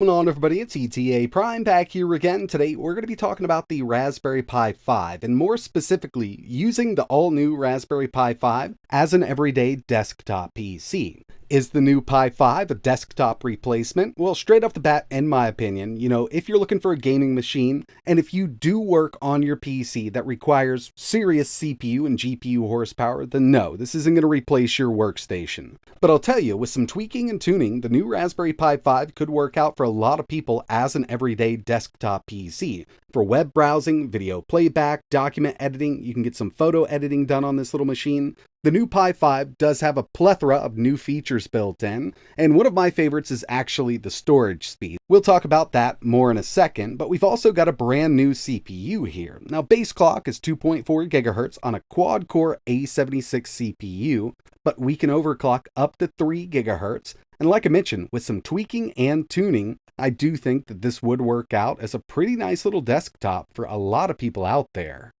What's going on, everybody? It's ETA Prime back here again. Today we're going to be talking about the Raspberry Pi 5 and more specifically using the all-new Raspberry Pi 5 as an everyday desktop PC. Is the new Pi 5 a desktop replacement? Well, straight off the bat, in my opinion, if you're looking for a gaming machine and if you do work on your PC that requires serious CPU and GPU horsepower, then no, this isn't going to replace your workstation. But I'll tell you, with some tweaking and tuning, the new Raspberry Pi 5 could work out for a lot of people as an everyday desktop PC. For web browsing, video playback, document editing, you can get some photo editing done on this little machine. The new Pi 5 does have a plethora of new features built in, and one of my favorites is actually the storage speed. We'll talk about that more in a second, but we've also got a brand new CPU here. Now, base clock is 2.4 GHz on a quad-core A76 CPU, but we can overclock up to 3 GHz. And like I mentioned, with some tweaking and tuning, I do think that this would work out as a pretty nice little desktop for a lot of people out there.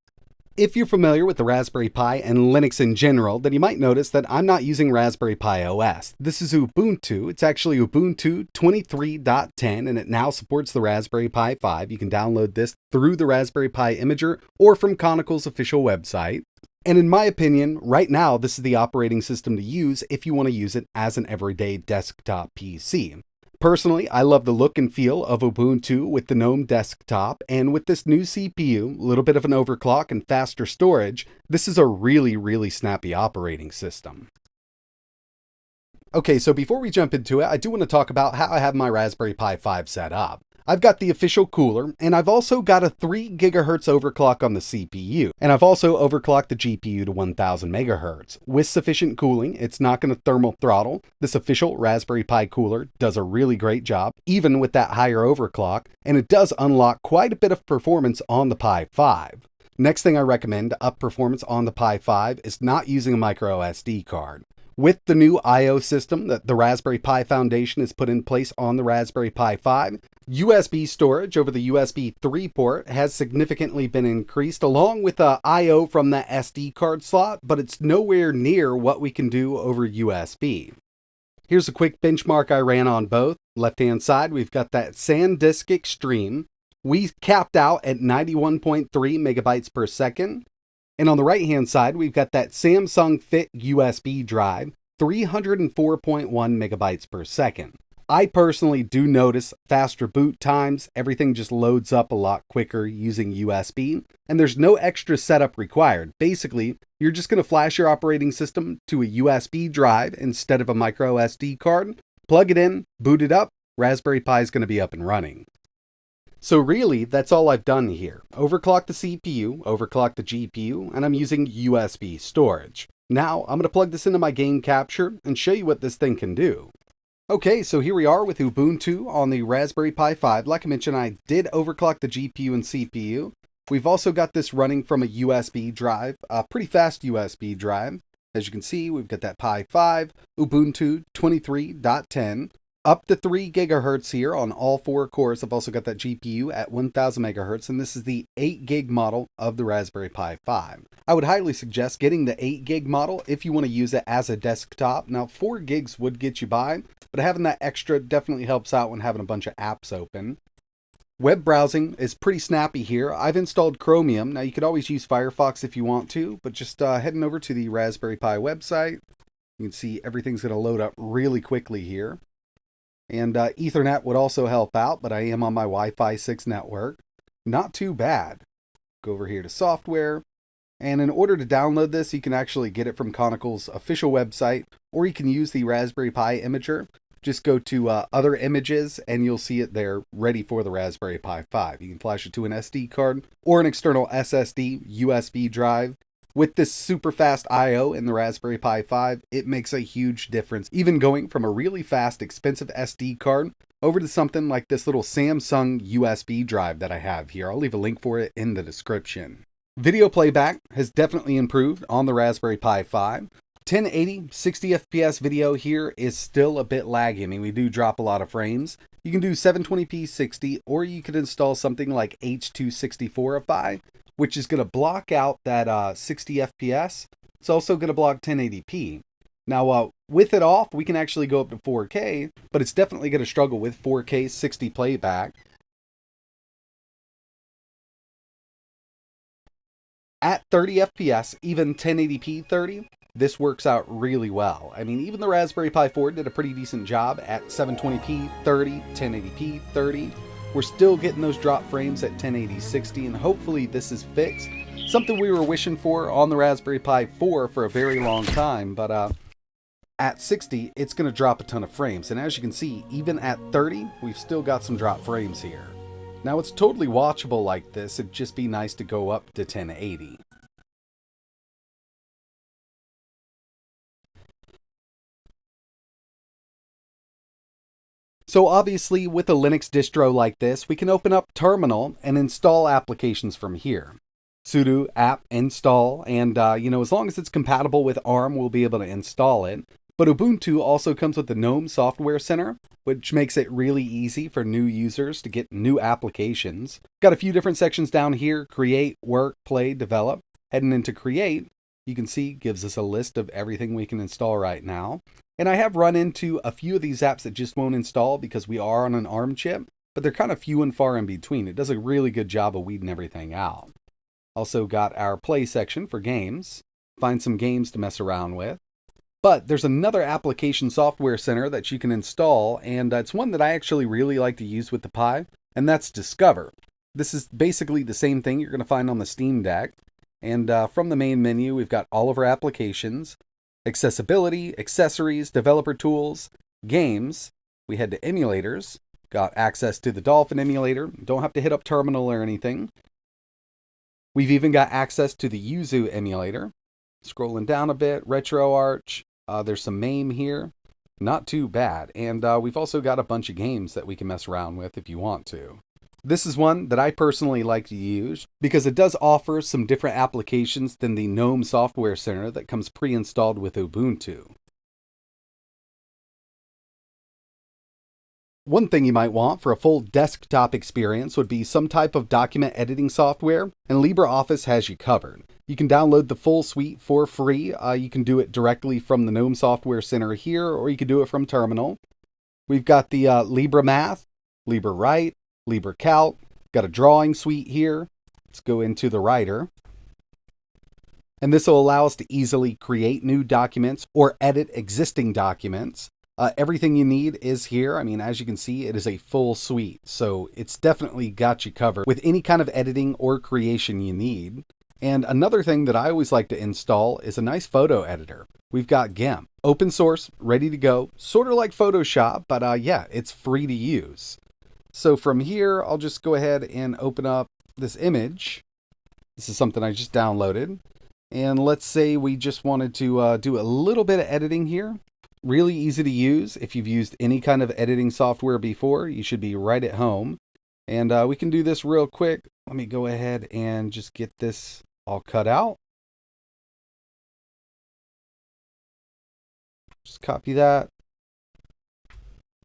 If you're familiar with the Raspberry Pi and Linux in general, then you might notice that I'm not using Raspberry Pi OS. This is Ubuntu. It's actually Ubuntu 23.10, and it now supports the Raspberry Pi 5. You can download this through the Raspberry Pi Imager or from Conical's official website. And in my opinion, right now, this is the operating system to use if you want to use it as an everyday desktop PC. Personally, I love the look and feel of Ubuntu with the GNOME desktop, and with this new CPU, a little bit of an overclock and faster storage, this is a really snappy operating system. Okay, so before we jump into it, I do want to talk about how I have my Raspberry Pi 5 set up. I've got the official cooler, and I've also got a 3 GHz overclock on the CPU, and I've also overclocked the GPU to 1000 MHz. With sufficient cooling, it's not going to thermal throttle. This official Raspberry Pi cooler does a really great job, even with that higher overclock, and it does unlock quite a bit of performance on the Pi 5. Next thing I recommend to up performance on the Pi 5 is not using a micro SD card. With the new I/O system that the Raspberry Pi Foundation has put in place on the Raspberry Pi 5, USB storage over the USB 3 port has significantly been increased, along with I/O from the SD card slot, but it's nowhere near what we can do over USB. Here's a quick benchmark I ran on both. Left-hand side, we've got that SanDisk Extreme. We capped out at 91.3 megabytes per second. And on the right-hand side, we've got that Samsung Fit USB drive, 304.1 megabytes per second. I personally do notice faster boot times. Everything just loads up a lot quicker using USB, and there's no extra setup required. Basically, you're just going to flash your operating system to a USB drive instead of a micro SD card, plug it in, boot it up, Raspberry Pi is going to be up and running. So really, that's all I've done here. Overclock the CPU, overclock the GPU, and I'm using USB storage. Now, I'm going to plug this into my game capture and show you what this thing can do. Okay, so here we are with Ubuntu on the Raspberry Pi 5. Like I mentioned, I did overclock the GPU and CPU. We've also got this running from a USB drive, a pretty fast USB drive. As you can see, we've got that Pi 5, Ubuntu 23.10. Up to 3 gigahertz here on all 4 cores. I've also got that GPU at 1000 megahertz, and this is the 8 gig model of the Raspberry Pi 5. I would highly suggest getting the 8 gig model if you want to use it as a desktop. Now, 4 gigs would get you by, but having that extra definitely helps out when having a bunch of apps open. Web browsing is pretty snappy here. I've installed Chromium. Now, you could always use Firefox if you want to, but just heading over to the Raspberry Pi website, you can see everything's going to load up really quickly here. And Ethernet would also help out, but I am on my Wi-Fi 6 network. Not too bad. Go over here to software. And in order to download this, you can actually get it from Conical's official website, or you can use the Raspberry Pi Imager. Just go to Other Images, and you'll see it there ready for the Raspberry Pi 5. You can flash it to an SD card or an external SSD USB drive. With this super fast I/O in the Raspberry Pi 5, it makes a huge difference, even going from a really fast, expensive SD card over to something like this little Samsung USB drive that I have here. I'll leave a link for it in the description. Video playback has definitely improved on the Raspberry Pi 5. 1080, 60 FPS video here is still a bit laggy. I mean, we do drop a lot of frames. You can do 720p 60, or you could install something like H.264ify, which is going to block out that 60 FPS. It's also going to block 1080p. Now, with it off, we can actually go up to 4K, but it's definitely going to struggle with 4K 60 playback. At 30 FPS, even 1080p 30, this works out really well. I mean, even the Raspberry Pi 4 did a pretty decent job at 720p 30, 1080p 30. We're still getting those drop frames at 1080 60, and hopefully this is fixed. Something we were wishing for on the Raspberry Pi 4 for a very long time, but at 60, it's going to drop a ton of frames. And as you can see, even at 30, we've still got some drop frames here. Now, it's totally watchable like this. It'd just be nice to go up to 1080. So obviously, with a Linux distro like this, we can open up Terminal and install applications from here. Sudo apt install, and as long as it's compatible with ARM, we'll be able to install it. But Ubuntu also comes with the GNOME Software Center, which makes it really easy for new users to get new applications. Got a few different sections down here: create, work, play, develop. Heading into create, you can see gives us a list of everything we can install right now. And I have run into a few of these apps that just won't install because we are on an ARM chip, but they're kind of few and far in between. It does a really good job of weeding everything out. Also got our play section for games. Find some games to mess around with. But there's another application software center that you can install, and it's one that I actually really like to use with the Pi, and that's Discover. This is basically the same thing you're going to find on the Steam Deck. And from the main menu, we've got all of our applications, accessibility, accessories, developer tools, games. We head to emulators, got access to the Dolphin emulator, don't have to hit up Terminal or anything. We've even got access to the Yuzu emulator. Scrolling down a bit, RetroArch. There's some MAME here. Not too bad. And we've also got a bunch of games that we can mess around with if you want to. This is one that I personally like to use because it does offer some different applications than the GNOME Software Center that comes pre-installed with Ubuntu. One thing you might want for a full desktop experience would be some type of document editing software, and LibreOffice has you covered. You can download the full suite for free. You can do it directly from the GNOME Software Center here, or you can do it from Terminal. We've got the LibreMath, LibreWrite, LibreCalc, got a drawing suite here. Let's go into the writer. And this will allow us to easily create new documents or edit existing documents. Everything you need is here. I mean, as you can see, it is a full suite. So it's definitely got you covered with any kind of editing or creation you need. And another thing that I always like to install is a nice photo editor. We've got GIMP, open source, ready to go, sort of like Photoshop, but yeah, it's free to use. So from here, I'll just go ahead and open up this image. This is something I just downloaded. And let's say we just wanted to do a little bit of editing here. Really easy to use. If you've used any kind of editing software before, you should be right at home. And we can do this real quick. Let me go ahead and just get this all cut out. Just copy that.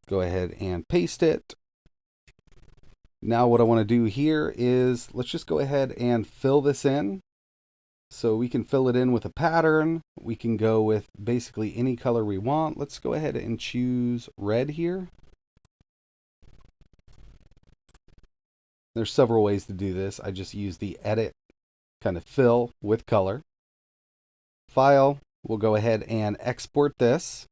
Go ahead and paste it. Now what I want to do here is let's just go ahead and fill this in. So we can fill it in with a pattern. We can go with basically any color we want. Let's go ahead and choose red here. There's several ways to do this. I just use the edit, kind of fill with color. File, we'll go ahead and export this.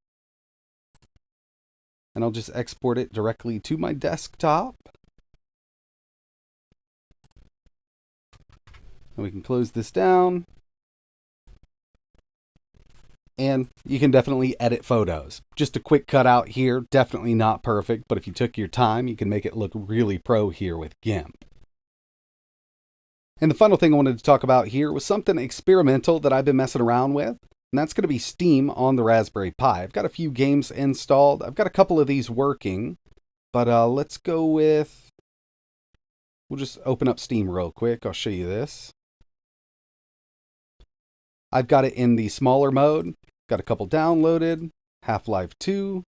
And I'll just export it directly to my desktop. And we can close this down. And you can definitely edit photos. Just a quick cutout here, definitely not perfect, but if you took your time, you can make it look really pro here with GIMP. And the final thing I wanted to talk about here was something experimental that I've been messing around with, and that's going to be Steam on the Raspberry Pi. I've got a few games installed. I've got a couple of these working, but let's go with, we'll just open up Steam real quick. I'll show you this. I've got it in the smaller mode. Got a couple downloaded. Half-Life 2.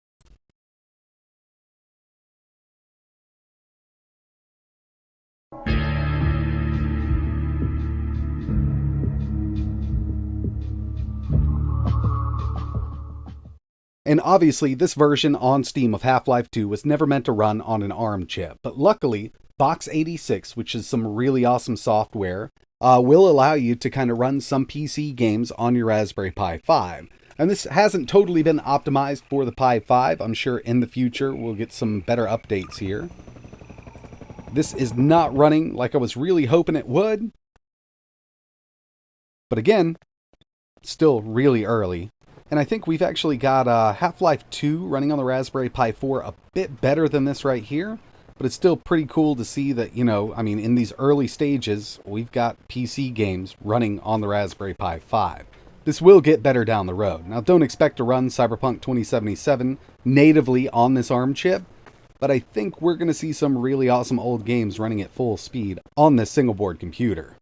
And obviously, this version on Steam of Half-Life 2 was never meant to run on an ARM chip, but luckily, Box86, which is some really awesome software, will allow you to kind of run some PC games on your Raspberry Pi 5. And this hasn't totally been optimized for the Pi 5. I'm sure in the future we'll get some better updates here. This is not running like I was really hoping it would. But again, still really early. And I think we've actually got Half-Life 2 running on the Raspberry Pi 4 a bit better than this right here. But it's still pretty cool to see that, in these early stages, we've got PC games running on the Raspberry Pi 5. This will get better down the road. Now, don't expect to run Cyberpunk 2077 natively on this ARM chip, but I think we're going to see some really awesome old games running at full speed on this single board computer.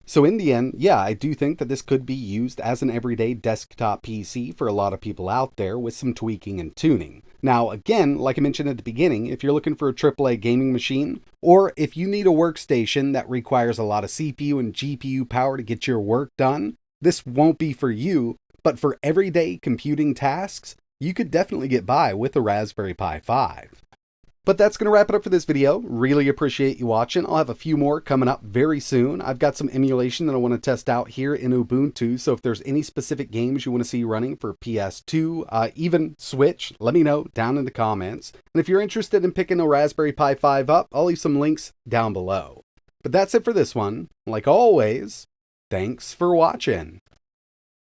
So in the end, yeah, I do think that this could be used as an everyday desktop PC for a lot of people out there with some tweaking and tuning. Now, again, like I mentioned at the beginning, if you're looking for a AAA gaming machine, or if you need a workstation that requires a lot of CPU and GPU power to get your work done, this won't be for you, but for everyday computing tasks, you could definitely get by with a Raspberry Pi 5. But that's going to wrap it up for this video. Really appreciate you watching. I'll have a few more coming up very soon. I've got some emulation that I want to test out here in Ubuntu, so if there's any specific games you want to see running for PS2, even Switch, let me know down in the comments. And if you're interested in picking a Raspberry Pi 5 up, I'll leave some links down below. But that's it for this one. Like always, thanks for watching.